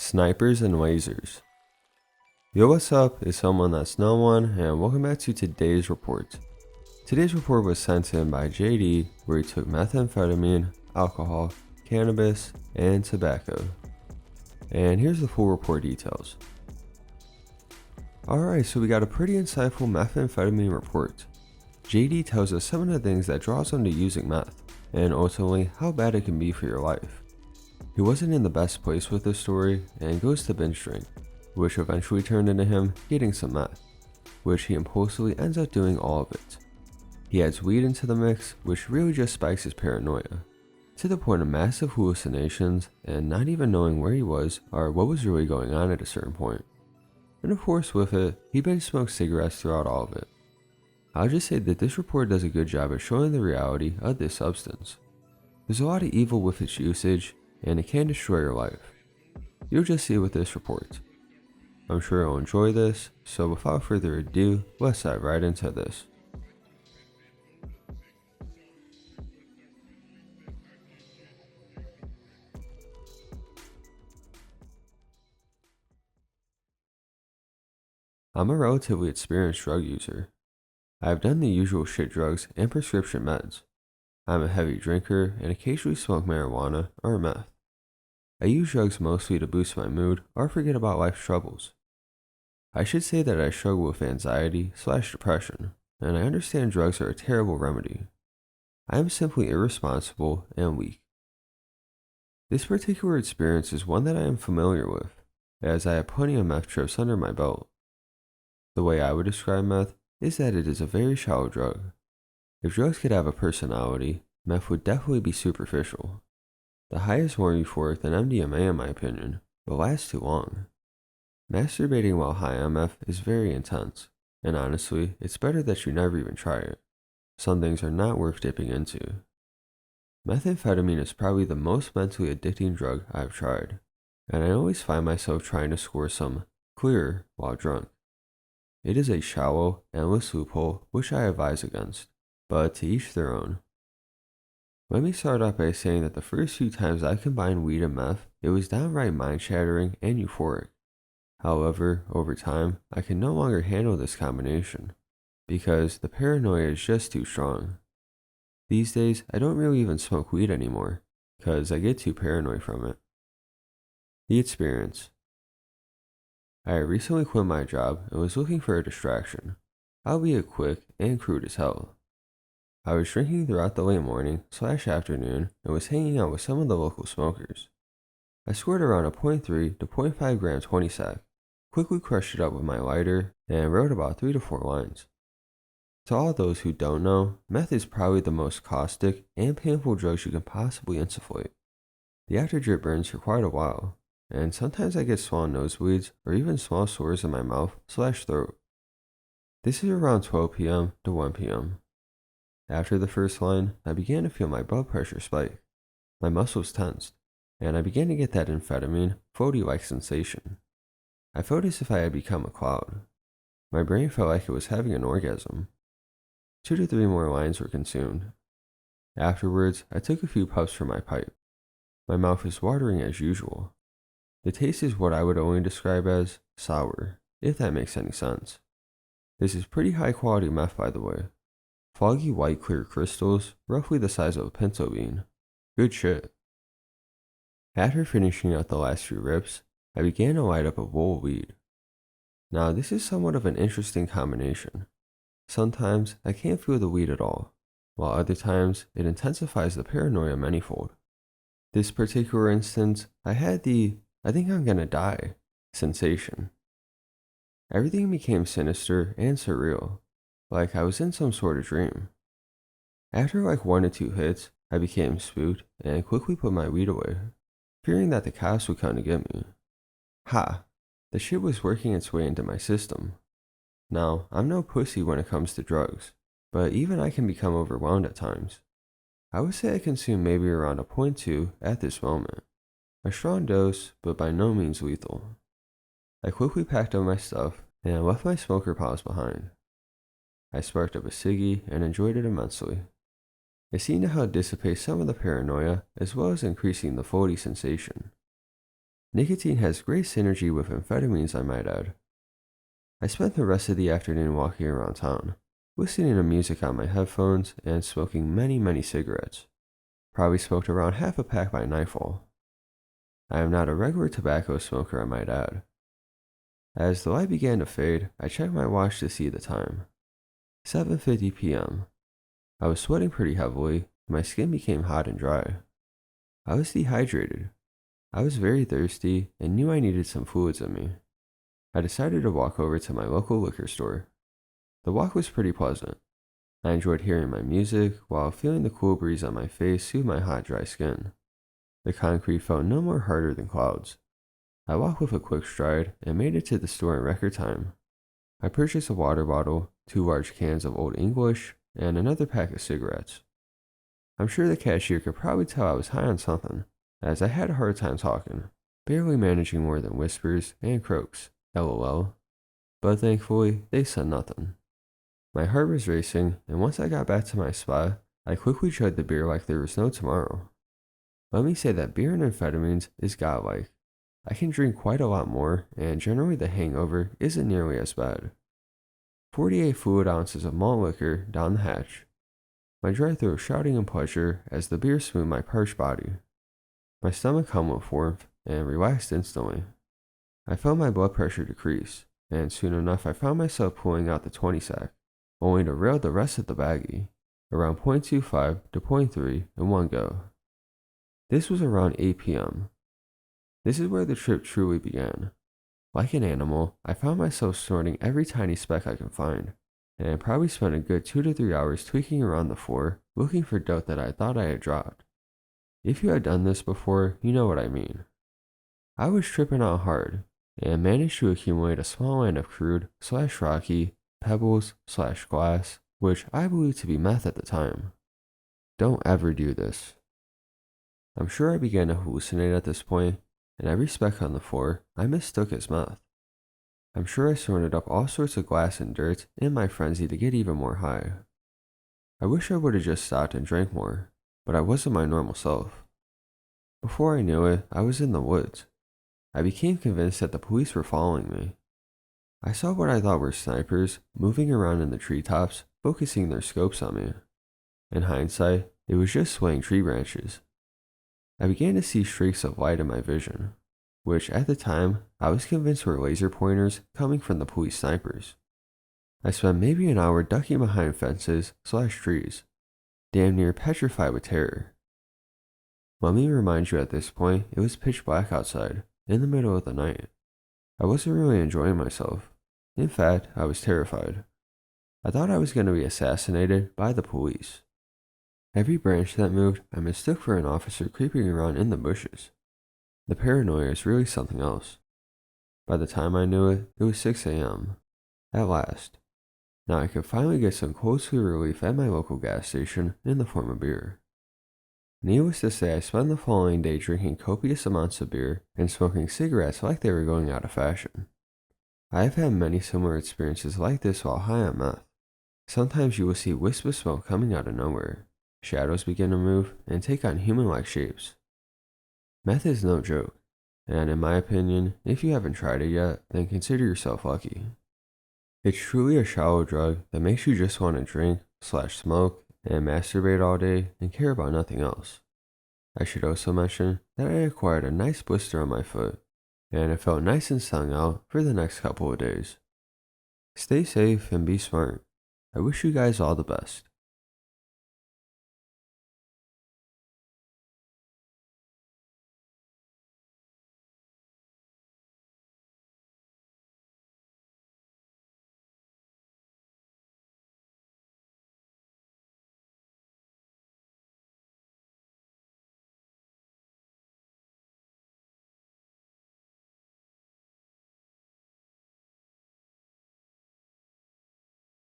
Snipers and lasers. Yo, what's up? It's someone that's no one, and welcome back to today's report. Today's report was sent in by JD, where he took methamphetamine, alcohol, cannabis, and tobacco. And here's the full report details. Alright, so we got a pretty insightful methamphetamine report. JD tells us some of the things that draws him to using meth, and ultimately how bad it can be for your life. He wasn't in the best place with this story and goes to binge drink, which eventually turned into him getting some meth, which he impulsively ends up doing all of it. He adds weed into the mix, which really just spikes his paranoia, to the point of massive hallucinations and not even knowing where he was or what was really going on at a certain point. And of course with it, he binge smoked cigarettes throughout all of it. I'll just say that this report does a good job at showing the reality of this substance. There's a lot of evil with its usage, and it can destroy your life. You'll just see it with this report. I'm sure you'll enjoy this, so without further ado, let's dive right into this. I'm a relatively experienced drug user. I've done the usual shit drugs and prescription meds. I'm a heavy drinker and occasionally smoke marijuana or meth. I use drugs mostly to boost my mood or forget about life's troubles. I should say that I struggle with anxiety/depression, and I understand drugs are a terrible remedy. I am simply irresponsible and weak. This particular experience is one that I am familiar with, as I have plenty of meth trips under my belt. The way I would describe meth is that it is a very shallow drug. If drugs could have a personality, meth would definitely be superficial. The high is more euphoric than MDMA in my opinion, but lasts too long. Masturbating while high on meth is very intense, and honestly, it's better that you never even try it. Some things are not worth dipping into. Methamphetamine is probably the most mentally addicting drug I've tried, and I always find myself trying to score some clearer while drunk. It is a shallow, endless loophole which I advise against, but to each their own. Let me start off by saying that the first few times I combined weed and meth, it was downright mind-shattering and euphoric. However, over time, I can no longer handle this combination, because the paranoia is just too strong. These days, I don't really even smoke weed anymore, because I get too paranoid from it. The experience. I recently quit my job and was looking for a distraction, albeit quick and crude as hell. I was drinking throughout the late morning/afternoon and was hanging out with some of the local smokers. I scored around a 0.3 to 0.5 gram 20 sack, quickly crushed it up with my lighter, and wrote about 3 to 4 lines. To all those who don't know, meth is probably the most caustic and painful drugs you can possibly insufflate. The after drip burns for quite a while, and sometimes I get small nosebleeds or even small sores in my mouth/throat. This is around 12 p.m. to 1 p.m. After the first line, I began to feel my blood pressure spike. My muscles tensed, and I began to get that amphetamine, floaty-like sensation. I felt as if I had become a cloud. My brain felt like it was having an orgasm. 2 to 3 more lines were consumed. Afterwards, I took a few puffs from my pipe. My mouth is watering as usual. The taste is what I would only describe as sour, if that makes any sense. This is pretty high quality meth, by the way. Foggy white clear crystals, roughly the size of a pinto bean. Good shit. After finishing out the last few rips, I began to light up a bowl of weed. Now this is somewhat of an interesting combination. Sometimes I can't feel the weed at all, while other times it intensifies the paranoia manyfold. This particular instance, I had the "I think I'm gonna die" sensation. Everything became sinister and surreal, like I was in some sort of dream. After like 1 to 2 hits, I became spooked and quickly put my weed away, fearing that the cops would come to get me. Ha! The shit was working its way into my system. Now, I'm no pussy when it comes to drugs, but even I can become overwhelmed at times. I would say I consumed maybe around a 0.2 at this moment. A strong dose, but by no means lethal. I quickly packed up my stuff and left my smoker pause behind. I sparked up a ciggy and enjoyed it immensely. It seemed to help dissipate some of the paranoia as well as increasing the floaty sensation. Nicotine has great synergy with amphetamines, I might add. I spent the rest of the afternoon walking around town, listening to music on my headphones and smoking many cigarettes. Probably smoked around half a pack by nightfall. I am not a regular tobacco smoker, I might add. As the light began to fade, I checked my watch to see the time. 7:50 p.m. I was sweating pretty heavily, and my skin became hot and dry. I was dehydrated. I was very thirsty and knew I needed some fluids in me. I decided to walk over to my local liquor store. The walk was pretty pleasant. I enjoyed hearing my music while feeling the cool breeze on my face soothe my hot, dry skin. The concrete felt no more harder than clouds. I walked with a quick stride and made it to the store in record time. I purchased a water bottle, 2 large cans of Old English, and another pack of cigarettes. I'm sure the cashier could probably tell I was high on something, as I had a hard time talking, barely managing more than whispers and croaks, LOL. But thankfully, they said nothing. My heart was racing, and once I got back to my spot, I quickly chugged the beer like there was no tomorrow. Let me say that beer and amphetamines is godlike. I can drink quite a lot more, and generally the hangover isn't nearly as bad. 48 fluid ounces of malt liquor down the hatch. My dry throat shouting in pleasure as the beer smoothed my parched body. My stomach hummed with warmth and relaxed instantly. I felt my blood pressure decrease, and soon enough I found myself pulling out the 20 sack, only to rail the rest of the baggie, around 0.25 to 0.3 in one go. This was around 8 p.m. This is where the trip truly began. Like an animal, I found myself snorting every tiny speck I could find, and I probably spent a good 2 to 3 hours tweaking around the floor looking for dope that I thought I had dropped. If you had done this before, you know what I mean. I was tripping out hard, and managed to accumulate a small land of crude / rocky, pebbles / glass, which I believed to be meth at the time. Don't ever do this. I'm sure I began to hallucinate at this point, and every speck on the floor I mistook as meth. I'm sure I snorted up all sorts of glass and dirt in my frenzy to get even more high. I wish I would have just stopped and drank more, but I wasn't my normal self. Before I knew it, I was in the woods. I became convinced that the police were following me. I saw what I thought were snipers moving around in the treetops, focusing their scopes on me. In hindsight, it was just swaying tree branches. I began to see streaks of light in my vision, which at the time I was convinced were laser pointers coming from the police snipers. I spent maybe an hour ducking behind fences / trees, damn near petrified with terror. Let me remind you at this point, it was pitch black outside, in the middle of the night. I wasn't really enjoying myself. In fact, I was terrified. I thought I was going to be assassinated by the police. Every branch that moved, I mistook for an officer creeping around in the bushes. The paranoia is really something else. By the time I knew it, it was 6 a.m. At last. Now I could finally get some cold sweet relief at my local gas station in the form of beer. Needless to say, I spent the following day drinking copious amounts of beer and smoking cigarettes like they were going out of fashion. I have had many similar experiences like this while high on meth. Sometimes you will see wisps of smoke coming out of nowhere. Shadows begin to move and take on human-like shapes. Meth is no joke, and in my opinion, if you haven't tried it yet, then consider yourself lucky. It's truly a shallow drug that makes you just want to drink / smoke and masturbate all day and care about nothing else. I should also mention that I acquired a nice blister on my foot, and it felt nice and stung out for the next couple of days. Stay safe and be smart. I wish you guys all the best.